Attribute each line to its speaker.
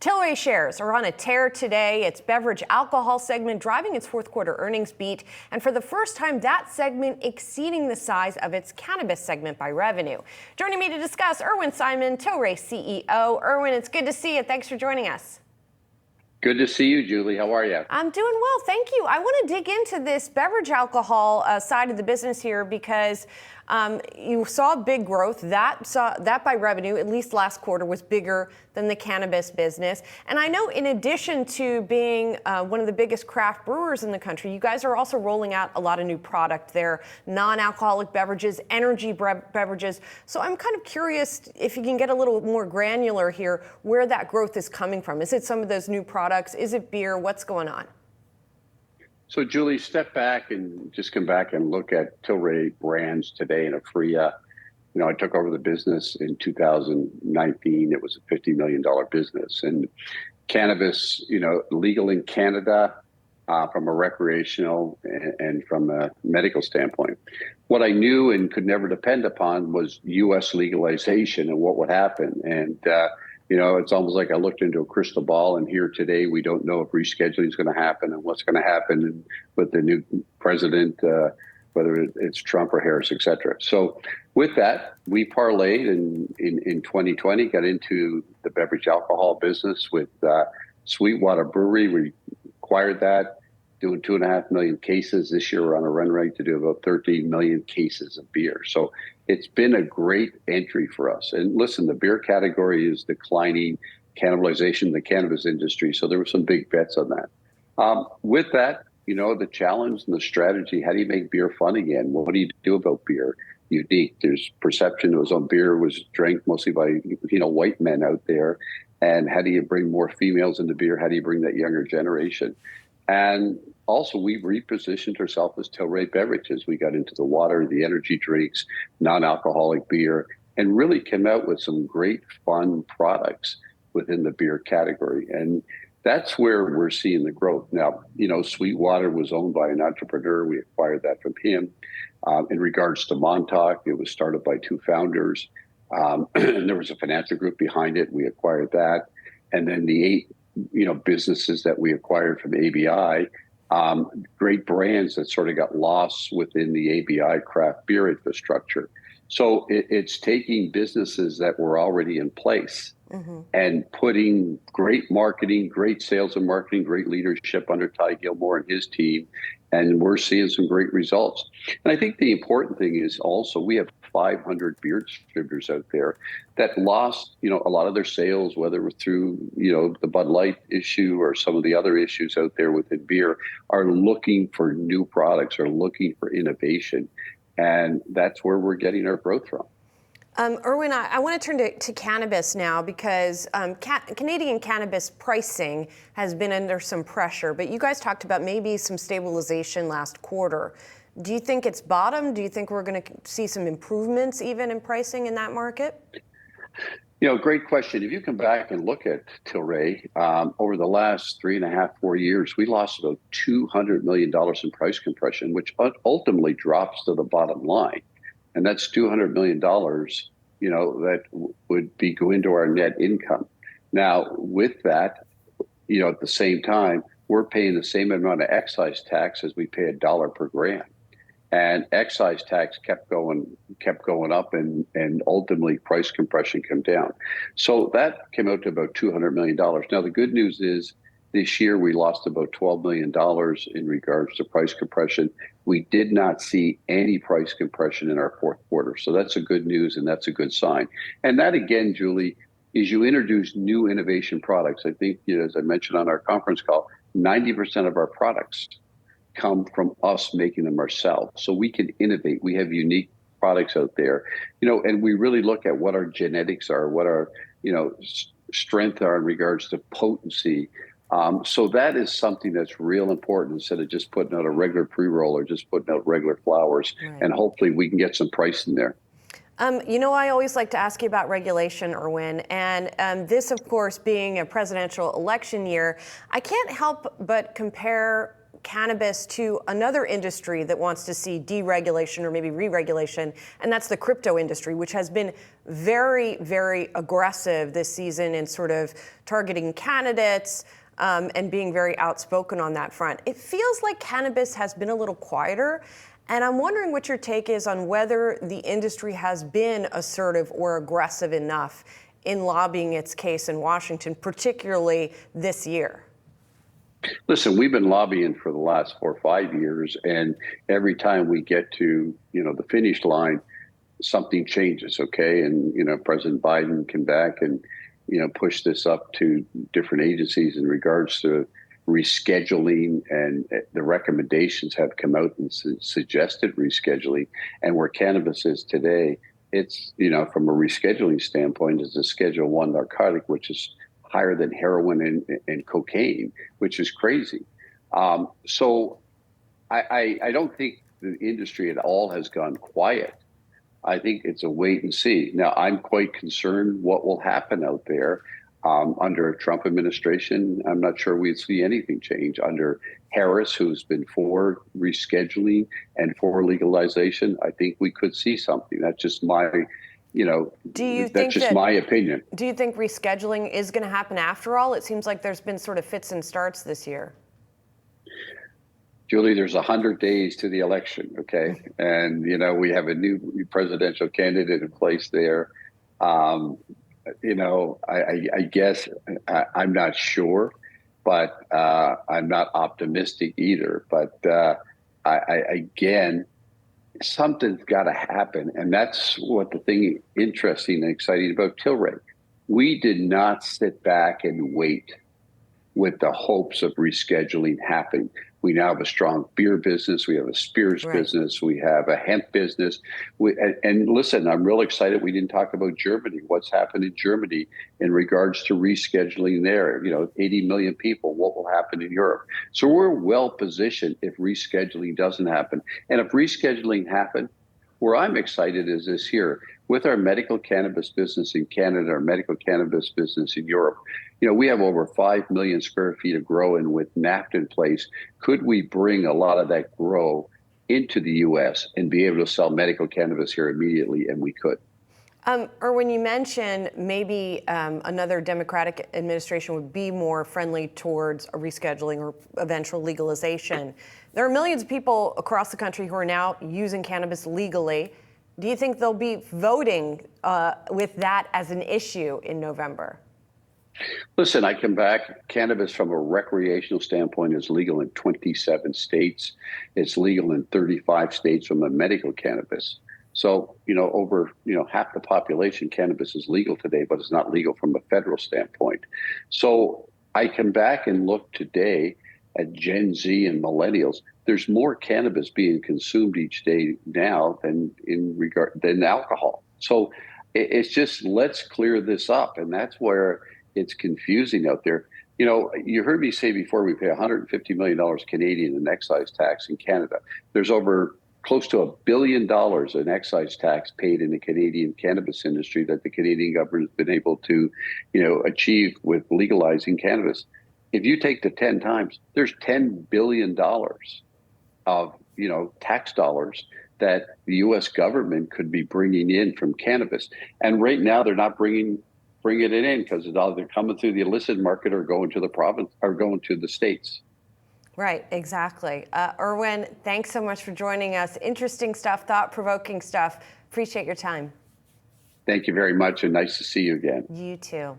Speaker 1: Tilray shares are on a tear today. Its beverage alcohol segment driving its fourth quarter earnings beat, and for the first time, that segment exceeding the size of its cannabis segment by revenue. Joining me to discuss, Irwin Simon, Tilray CEO. Irwin, it's good to see you. Thanks for joining us.
Speaker 2: Good to see you, Julie. How are you?
Speaker 1: I'm doing well, thank you. I want to dig into this beverage alcohol side of the business here because you saw big growth. That by revenue, at least last quarter, was bigger than the cannabis business. And I know in addition to being one of the biggest craft brewers in the country, you guys are also rolling out a lot of new product there, non-alcoholic beverages, energy beverages. So I'm kind of curious if you can get a little more granular here, where that growth is coming from. Is it some of those new products? Is it beer? What's going on?
Speaker 2: So, Julie, step back and just come back and look at Tilray brands today in Afria. You know, I took over the business in 2019. It was a $50 million business. And cannabis, you know, legal in Canada from a recreational and from a medical standpoint. What I knew and could never depend upon was U.S. legalization and what would happen. And you know, it's almost like I looked into a crystal ball, and here today we don't know if rescheduling is going to happen and what's going to happen with the new president, whether it's Trump or Harris, et cetera. So with that, we parlayed in 2020, got into the beverage alcohol business with Sweetwater Brewery. We acquired that, doing 2.5 million cases. This year we're on a run rate to do about 13 million cases of beer. So it's been a great entry for us. And listen, the beer category is declining, cannibalization in the cannabis industry. So there were some big bets on that. With that, you know, the challenge and the strategy, how do you make beer fun again? What do you do about beer? Unique. There's perception on beer was drank mostly by, you know, white men out there. And how do you bring more females into beer? How do you bring that younger generation? And also, we repositioned ourselves as Tilray Beverages. We got into the water, the energy drinks, non-alcoholic beer, and really came out with some great fun products within the beer category. And that's where we're seeing the growth. Now, you know, Sweetwater was owned by an entrepreneur. We acquired that from him. In regards to Montauk, it was started by two founders. And there was a financial group behind it. We acquired that. And then the 8, you know, businesses that we acquired from ABI, great brands that sort of got lost within the ABI craft beer infrastructure. So it's taking businesses that were already in place and putting great marketing, great sales and marketing, great leadership under Ty Gilmore and his team. And we're seeing some great results. And I think the important thing is also we have 500 beer distributors out there that lost, you know, a lot of their sales, whether it was through, you know, the Bud Light issue or some of the other issues out there within beer, are looking for new products, are looking for innovation. And that's where we're getting our growth from.
Speaker 1: Irwin, I want to turn to cannabis now because Canadian cannabis pricing has been under some pressure, but you guys talked about maybe some stabilization last quarter. Do you think it's bottomed? Do you think we're going to see some improvements even in pricing in that market?
Speaker 2: You know, great question. If you come back and look at Tilray, over the last 3.5, 4 years, we lost about $200 million in price compression, which ultimately drops to the bottom line. And that's $200 million, you know, that would go into our net income. Now, with that, you know, at the same time, we're paying the same amount of excise tax as we pay $1 per gram. And excise tax kept going up, and ultimately price compression came down. So that came out to about $200 million. Now, the good news is this year we lost about $12 million in regards to price compression. We did not see any price compression in our fourth quarter. So that's a good news, and that's a good sign. And that, again, Julie, is you introduce new innovation products. I think, you know, as I mentioned on our conference call, 90% of our products come from us making them ourselves. So we can innovate. We have unique products out there, you know, and we really look at what our genetics are, what our, you know, strength are in regards to potency. So that is something that's real important instead of just putting out a regular pre-roll or just putting out regular flowers. Right. And hopefully we can get some price in there.
Speaker 1: You know, I always like to ask you about regulation, Irwin, and this, of course, being a presidential election year, I can't help but compare cannabis to another industry that wants to see deregulation or maybe re-regulation, and that's the crypto industry, which has been very, very aggressive this season in sort of targeting candidates and being very outspoken on that front. It feels like cannabis has been a little quieter, and I'm wondering what your take is on whether the industry has been assertive or aggressive enough in lobbying its case in Washington, particularly this year.
Speaker 2: Listen, we've been lobbying for the last 4 or 5 years, and every time we get to, the finish line, something changes, okay? And, President Biden came back and, push this up to different agencies in regards to rescheduling, and the recommendations have come out and suggested rescheduling. And where cannabis is today, it's, from a rescheduling standpoint, is a Schedule 1 narcotic, which is higher than heroin and cocaine, which is crazy. So I don't think the industry at all has gone quiet. I think it's a wait and see. Now, I'm quite concerned what will happen out there. Under a Trump administration, I'm not sure we'd see anything change. Under Harris, who's been for rescheduling and for legalization, I think we could see something. That's just my, that's just my opinion.
Speaker 1: Do you think rescheduling is going to happen after all? It seems like there's been sort of fits and starts this year.
Speaker 2: Julie, there's 100 days to the election, okay? And, we have a new presidential candidate in place there. I guess I'm not sure, but I'm not optimistic either. But again, something's got to happen. And that's what the thing interesting and exciting about Tilray. We did not sit back and wait with the hopes of rescheduling happening. We now have a strong beer business. We have a spirits business. We have a hemp business. And listen, I'm real excited we didn't talk about Germany. What's happened in Germany in regards to rescheduling there? 80 million people. What will happen in Europe? So we're well positioned if rescheduling doesn't happen. And if rescheduling happens, where I'm excited is this here. With our medical cannabis business in Canada, our medical cannabis business in Europe, we have over 5 million square feet of grow, and with NAFTA in place, could we bring a lot of that grow into the U.S. and be able to sell medical cannabis here immediately? And we could.
Speaker 1: Irwin, you mentioned maybe another Democratic administration would be more friendly towards a rescheduling or eventual legalization. There are millions of people across the country who are now using cannabis legally. Do you think they'll be voting with that as an issue in November?
Speaker 2: Listen, I come back. Cannabis from a recreational standpoint is legal in 27 states. It's legal in 35 states from a medical cannabis. So, over, half the population, cannabis is legal today, but it's not legal from a federal standpoint. So I come back and look today at Gen Z and millennials. There's more cannabis being consumed each day now than alcohol. So it's just, let's clear this up. And that's where it's confusing out there. You heard me say before, we pay $150 million Canadian in excise tax in Canada. There's over close to $1 billion in excise tax paid in the Canadian cannabis industry that the Canadian government has been able to, achieve with legalizing cannabis. If you take the 10 times, there's $10 billion of, tax dollars that the U.S. government could be bringing in from cannabis. And right now they're not bringing it in because it's either coming through the illicit market or going to the province or going to the states.
Speaker 1: Right, exactly. Irwin, thanks so much for joining us. Interesting stuff, thought-provoking stuff. Appreciate your time.
Speaker 2: Thank you very much, and nice to see you again.
Speaker 1: You too.